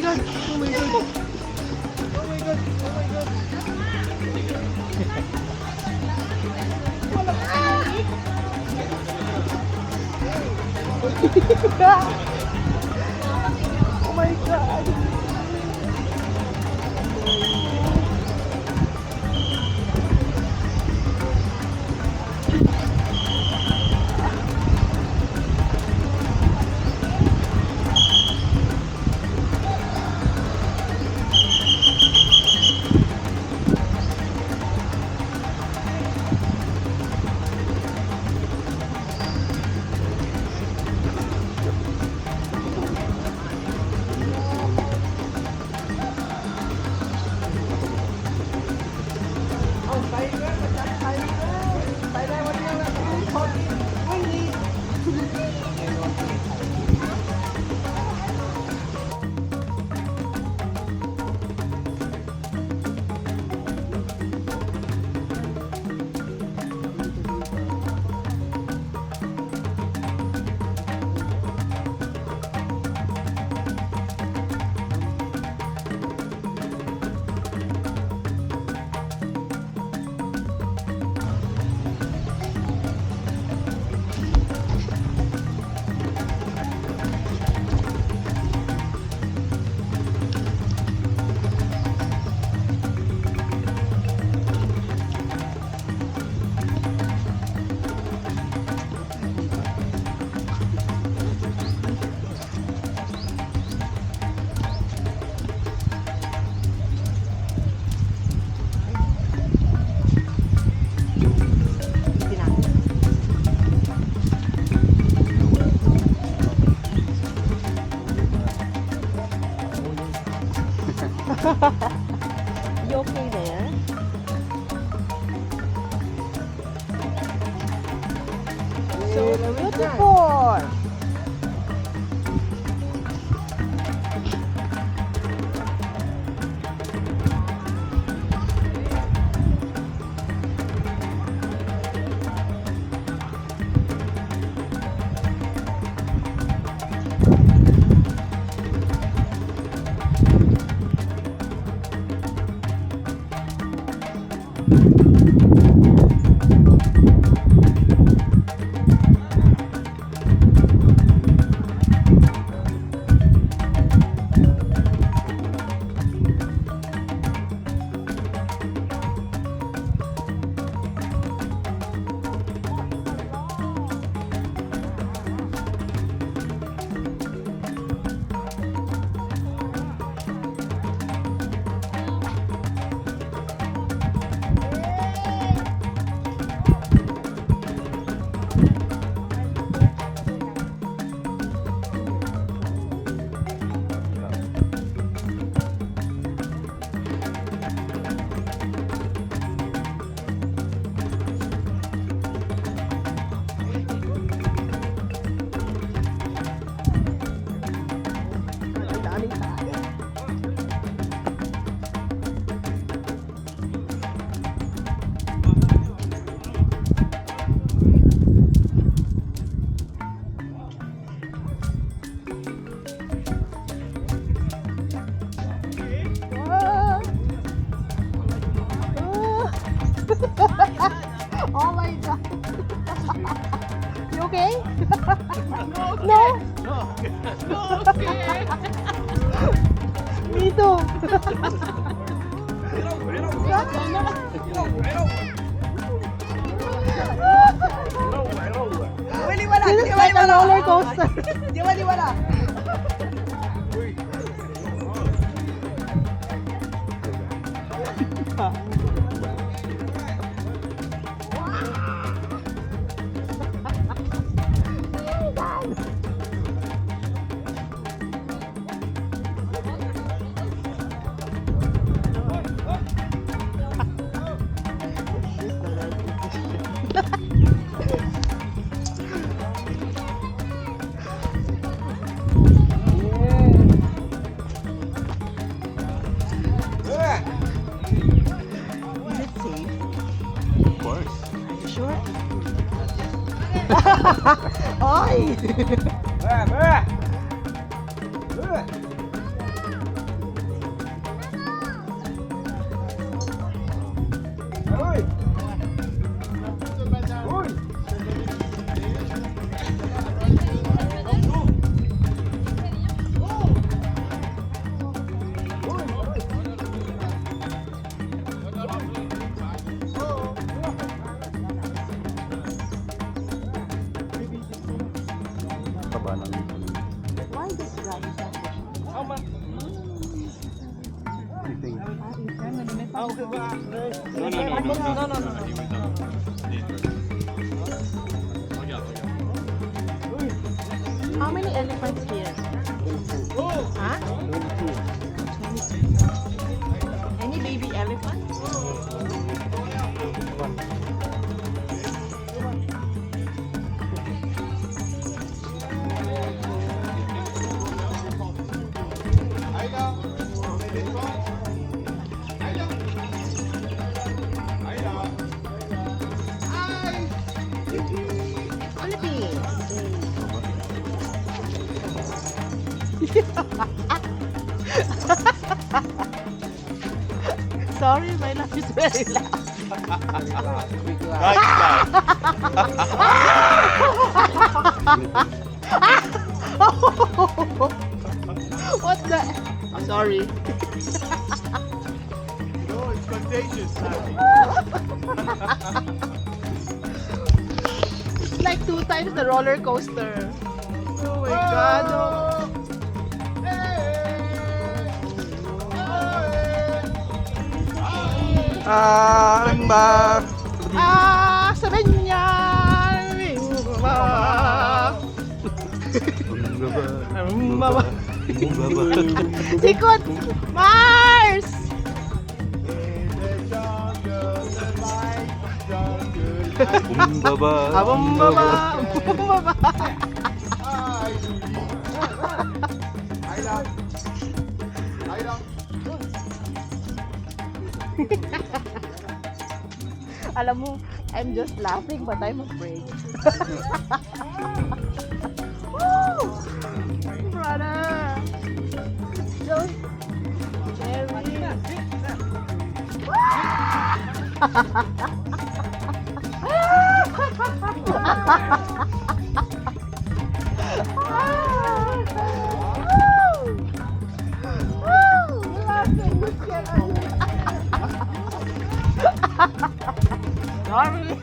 my god! Oh my god! Oh my god! Oh my god! Oh my god! You okay there? So beautiful! Oh my god. You okay? No? No, okay. Me too. This is like a roller coaster. Is it safe? Of course. Are you sure? Oy! Okay ba? No, no, no, no, No, no, no, no. He went down. These first. Oh, yeah, oh, yeah. How many elephants here? Huh? 22. Any baby elephants? Sorry, my laugh is very loud. Nice guy. What the? I'm sorry. No, it's contagious. It's like 2 times the roller coaster. Oh my god. Oh. Embark. Sabihin niya. Sikot! Mars! Bumbaba. Bumbaba! Bumbaba! Alam mo, I'm just laughing but I'm afraid. Woo! Brother! Don't... Jerry! Sorry.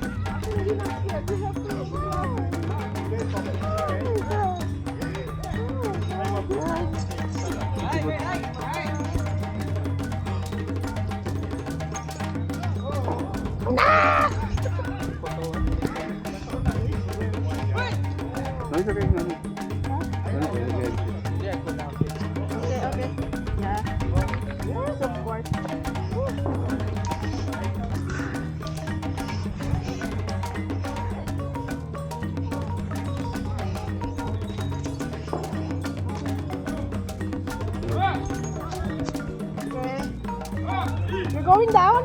No, it's okay. No, Okay, okay. Yeah. Yes, of course. Okay. You're going down?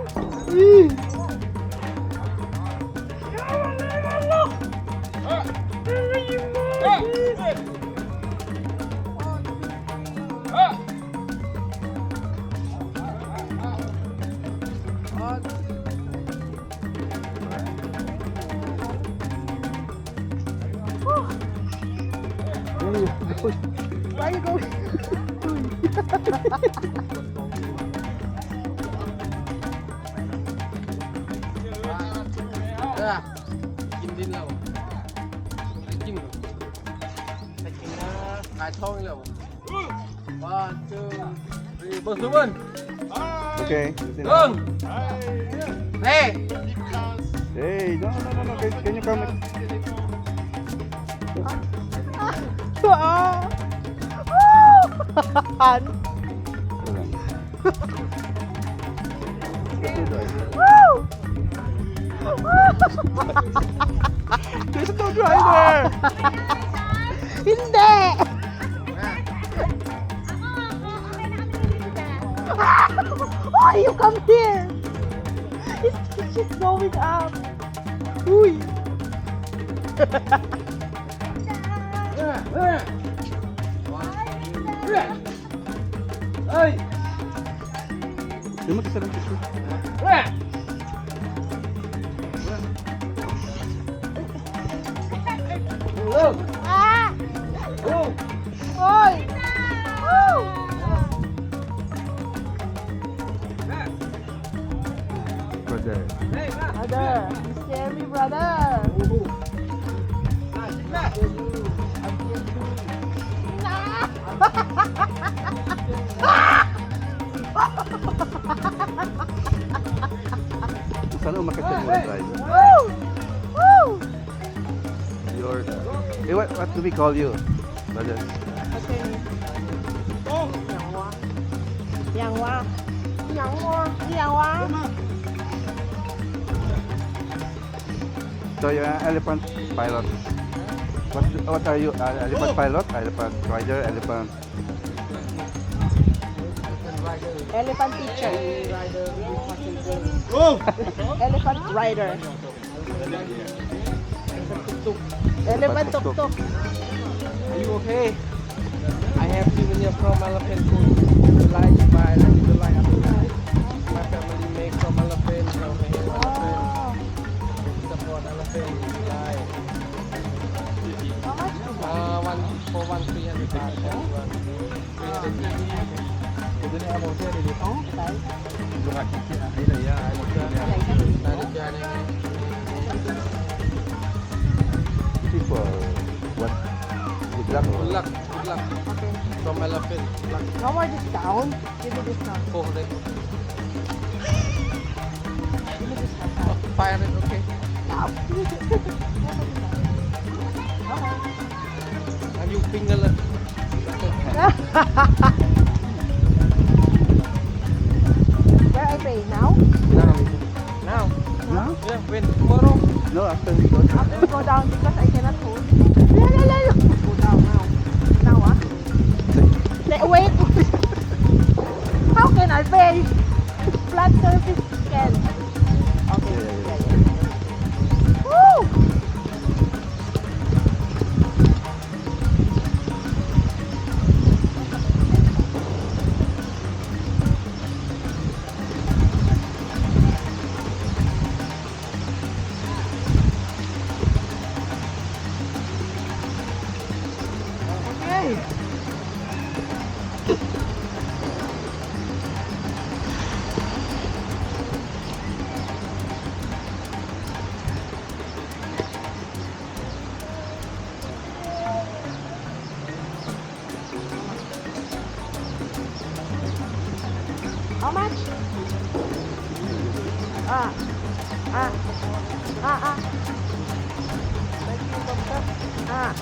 Where are you going? Kim din lâu. Kim rồi. Kim khai thông lâu. 1, 2, 3. Bos Ruben. Okay. Dong. Hey. Hey, no. Can you come? Fun. Woo! There's no driver. Hindi! Oh, you come here! She's going up! Uy! Hey. Di mo kasalanan ito. Look. Ah! Go. Oy! Woo! Brother. Brother! You scare me, brother! Nah. What do we call you, brother? Okay. Oh, 洋娃，洋娃，洋娃。 So you're an elephant pilot. What are you? Elephant pilot, elephant rider, elephant. Elephant teacher. Oh! Elephant rider. Elephant tuk tuk. Are you okay? I have souvenir from elephant food. Like by the like my family make from elephant, from elephant. Oh. Support elephant. Like How much? one for 300 baht. 300. Oh, okay. People, what? Good luck. Good luck, good luck. Okay. From elephant. Good luck. No more discount. Give me discount. 400. Give me discount. 500, okay. Are you finger? Where I pay now? Now. No? Yeah, when tomorrow. No, after we go. After we go down because I cannot hold. Go down now. Now ah? Wait. How can I pay? Flat surface can. Okay. Yeah. Woo! Okay. How much? Ah. Ah. Ah, ah. Thank you, doctor. Ah.